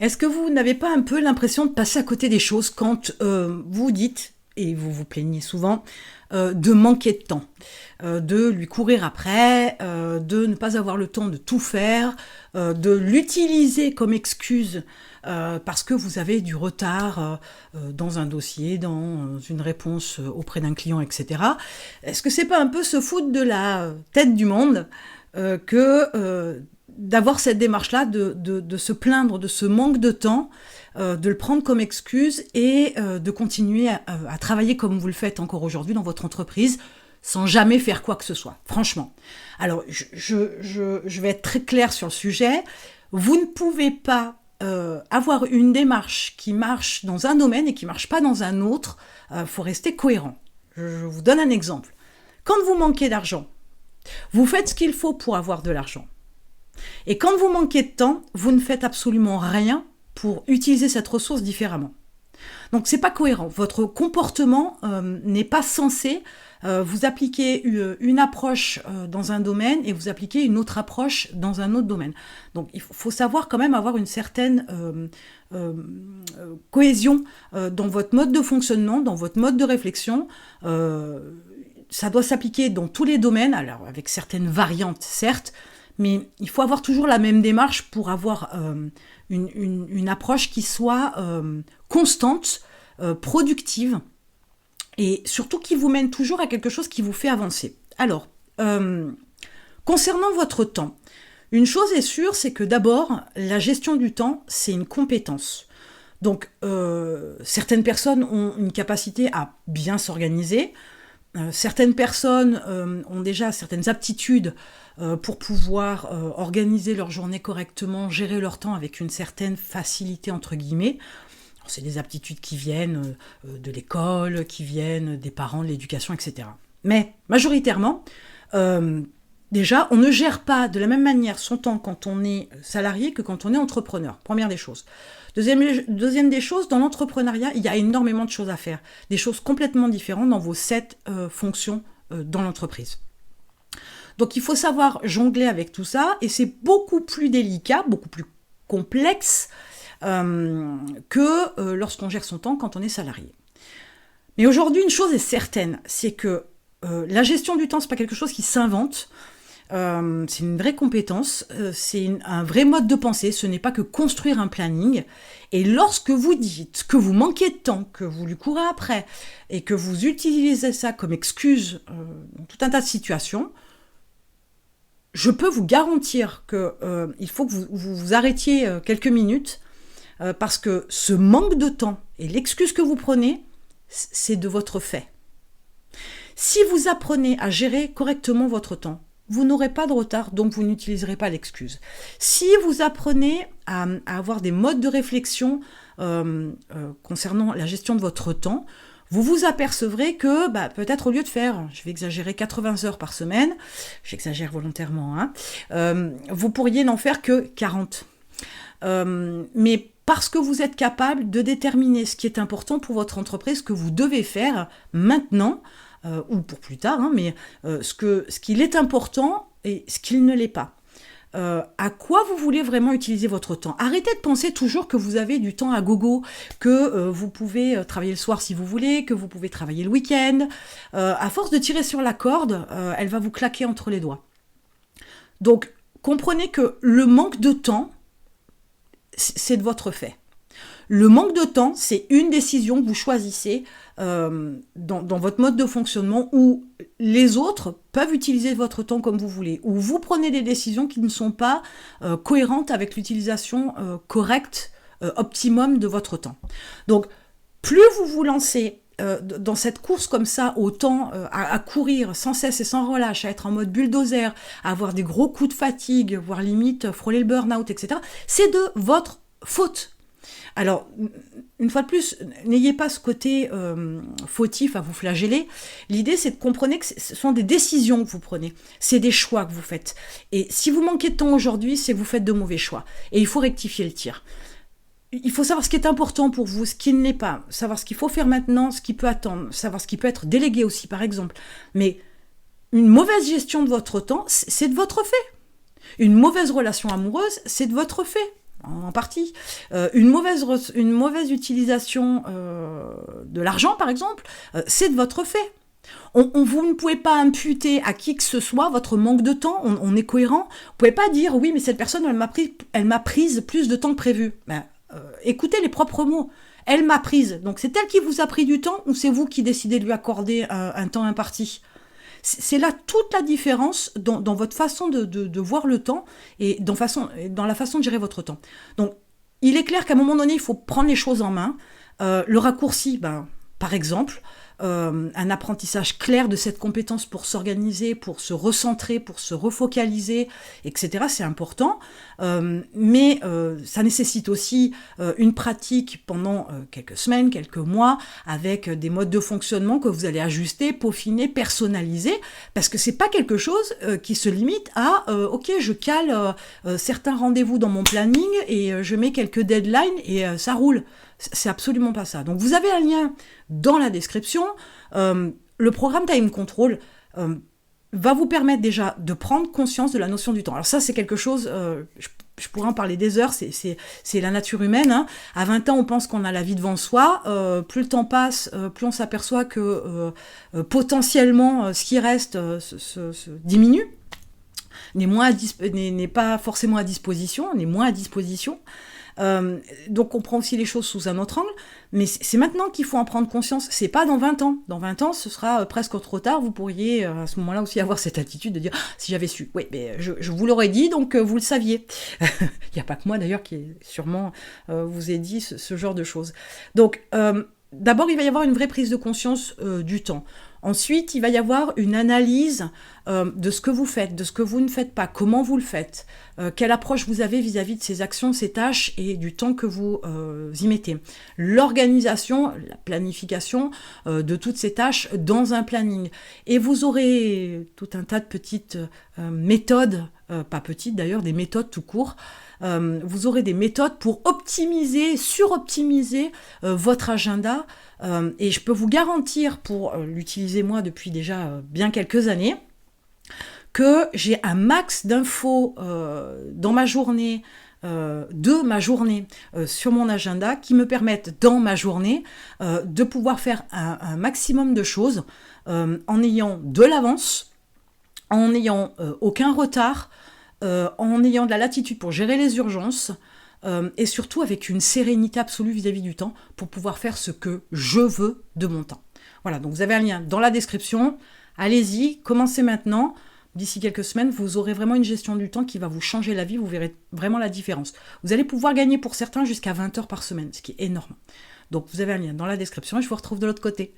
Est-ce que vous n'avez pas un peu l'impression de passer à côté des choses quand vous dites, et vous vous plaignez souvent, de manquer de temps, de lui courir après, de ne pas avoir le temps de tout faire, de l'utiliser comme excuse parce que vous avez du retard dans un dossier, dans une réponse auprès d'un client, etc. Est-ce que c'est pas un peu se foutre de la tête du monde que d'avoir cette démarche-là, de se plaindre de ce manque de temps, de le prendre comme excuse et de continuer à travailler comme vous le faites encore aujourd'hui dans votre entreprise, sans jamais faire quoi que ce soit, franchement. Alors, je vais être très claire sur le sujet. Vous ne pouvez pas avoir une démarche qui marche dans un domaine et qui ne marche pas dans un autre. Faut rester cohérent. Je vous donne un exemple. Quand vous manquez d'argent, vous faites ce qu'il faut pour avoir de l'argent. Et quand vous manquez de temps, vous ne faites absolument rien pour utiliser cette ressource différemment. Donc c'est pas cohérent. Votre comportement n'est pas censé vous appliquer une approche dans un domaine et vous appliquer une autre approche dans un autre domaine. Donc il faut savoir quand même avoir une certaine cohésion dans votre mode de fonctionnement, dans votre mode de réflexion. Ça doit s'appliquer dans tous les domaines, alors avec certaines variantes certes, mais il faut avoir toujours la même démarche pour avoir une approche qui soit constante, productive, et surtout qui vous mène toujours à quelque chose qui vous fait avancer. Alors, concernant votre temps, une chose est sûre, c'est que d'abord, la gestion du temps, c'est une compétence. Donc, certaines personnes ont une capacité à bien s'organiser, certaines personnes ont déjà certaines aptitudes pour pouvoir organiser leur journée correctement, gérer leur temps avec une certaine facilité entre guillemets. Alors, c'est des aptitudes qui viennent de l'école, qui viennent des parents, de l'éducation, etc. Mais majoritairement, déjà, on ne gère pas de la même manière son temps quand on est salarié que quand on est entrepreneur. Première des choses. Deuxième des choses, dans l'entrepreneuriat, il y a énormément de choses à faire. Des choses complètement différentes dans vos 7 fonctions dans l'entreprise. Donc il faut savoir jongler avec tout ça, et c'est beaucoup plus délicat, beaucoup plus complexe que lorsqu'on gère son temps quand on est salarié. Mais aujourd'hui, une chose est certaine, c'est que la gestion du temps, c'est pas quelque chose qui s'invente. C'est une vraie compétence, c'est un vrai mode de pensée, ce n'est pas que construire un planning. Et lorsque vous dites que vous manquez de temps, que vous lui courez après, et que vous utilisez ça comme excuse dans tout un tas de situations, je peux vous garantir qu'il faut que vous arrêtiez quelques minutes, parce que ce manque de temps et l'excuse que vous prenez, c'est de votre fait. Si vous apprenez à gérer correctement votre temps, vous n'aurez pas de retard, donc vous n'utiliserez pas l'excuse. Si vous apprenez à avoir des modes de réflexion concernant la gestion de votre temps, vous vous apercevrez que peut-être au lieu de faire, je vais exagérer, 80 heures par semaine, j'exagère volontairement, vous pourriez n'en faire que 40. Mais parce que vous êtes capable de déterminer ce qui est important pour votre entreprise, ce que vous devez faire maintenant, ou pour plus tard, mais ce qu'il est important et ce qu'il ne l'est pas. À quoi vous voulez vraiment utiliser votre temps. Arrêtez de penser toujours que vous avez du temps à gogo, que vous pouvez travailler le soir si vous voulez, que vous pouvez travailler le week-end. À force de tirer sur la corde, elle va vous claquer entre les doigts. Donc, comprenez que le manque de temps, c'est de votre fait. Le manque de temps, c'est une décision que vous choisissez dans votre mode de fonctionnement, où les autres peuvent utiliser votre temps comme vous voulez, où vous prenez des décisions qui ne sont pas cohérentes avec l'utilisation correcte, optimum de votre temps. Donc, plus vous vous lancez dans cette course comme ça, au temps, à courir sans cesse et sans relâche, à être en mode bulldozer, à avoir des gros coups de fatigue, voire limite frôler le burn-out, etc., c'est de votre faute. Alors, une fois de plus, n'ayez pas ce côté fautif à vous flageller. L'idée, c'est de comprendre que ce sont des décisions que vous prenez. C'est des choix que vous faites. Et si vous manquez de temps aujourd'hui, c'est que vous faites de mauvais choix. Et il faut rectifier le tir. Il faut savoir ce qui est important pour vous, ce qui ne l'est pas. Savoir ce qu'il faut faire maintenant, ce qui peut attendre. Savoir ce qui peut être délégué aussi, par exemple. Mais une mauvaise gestion de votre temps, c'est de votre fait. Une mauvaise relation amoureuse, c'est de votre fait. en partie. Une mauvaise utilisation de l'argent, par exemple, c'est de votre fait. Vous ne pouvez pas imputer à qui que ce soit votre manque de temps, on est cohérent. Vous ne pouvez pas dire, oui, mais cette personne, elle m'a prise plus de temps que prévu. Écoutez les propres mots. Elle m'a prise. Donc c'est elle qui vous a pris du temps ou c'est vous qui décidez de lui accorder un temps imparti? C'est là toute la différence dans votre façon de voir le temps et dans la façon de gérer votre temps. Donc, il est clair qu'à un moment donné, il faut prendre les choses en main. Le raccourci, par exemple, un apprentissage clair de cette compétence pour s'organiser, pour se recentrer, pour se refocaliser, etc. C'est important, mais ça nécessite aussi une pratique pendant quelques semaines, quelques mois, avec des modes de fonctionnement que vous allez ajuster, peaufiner, personnaliser, parce que c'est pas quelque chose qui se limite à ok, je cale certains rendez-vous dans mon planning et je mets quelques deadlines et ça roule. C'est absolument pas ça. Donc vous avez un lien dans la description. Le programme Time Control va vous permettre déjà de prendre conscience de la notion du temps. Alors ça, c'est quelque chose, je pourrais en parler des heures, c'est la nature humaine. Hein. À 20 ans, on pense qu'on a la vie devant soi. Plus le temps passe, plus on s'aperçoit que potentiellement, ce qui reste se diminue, n'est pas forcément à disposition, n'est moins à disposition. Donc on prend aussi les choses sous un autre angle, mais c'est maintenant qu'il faut en prendre conscience, c'est pas dans 20 ans. Dans 20 ans, ce sera presque trop tard, vous pourriez à ce moment-là aussi avoir cette attitude de dire « si j'avais su ». Oui, mais je vous l'aurais dit, donc vous le saviez. Il n'y a pas que moi d'ailleurs qui sûrement vous ai dit ce genre de choses. Donc d'abord, il va y avoir une vraie prise de conscience du temps. Ensuite, il va y avoir une analyse de ce que vous faites, de ce que vous ne faites pas, comment vous le faites, quelle approche vous avez vis-à-vis de ces actions, ces tâches et du temps que vous y mettez. L'organisation, la planification de toutes ces tâches dans un planning. Et vous aurez tout un tas de petites méthodes, pas petites d'ailleurs, des méthodes tout court. Vous aurez des méthodes pour optimiser, suroptimiser votre agenda. Et je peux vous garantir, pour l'utiliser moi depuis déjà bien quelques années, que j'ai un max d'infos dans ma journée, de ma journée sur mon agenda qui me permettent dans ma journée de pouvoir faire un maximum de choses en ayant de l'avance, en n'ayant aucun retard, en ayant de la latitude pour gérer les urgences, et surtout avec une sérénité absolue vis-à-vis du temps pour pouvoir faire ce que je veux de mon temps. Voilà, donc vous avez un lien dans la description. Allez-y, commencez maintenant. D'ici quelques semaines, vous aurez vraiment une gestion du temps qui va vous changer la vie, vous verrez vraiment la différence. Vous allez pouvoir gagner pour certains jusqu'à 20 heures par semaine, ce qui est énorme. Donc vous avez un lien dans la description et je vous retrouve de l'autre côté.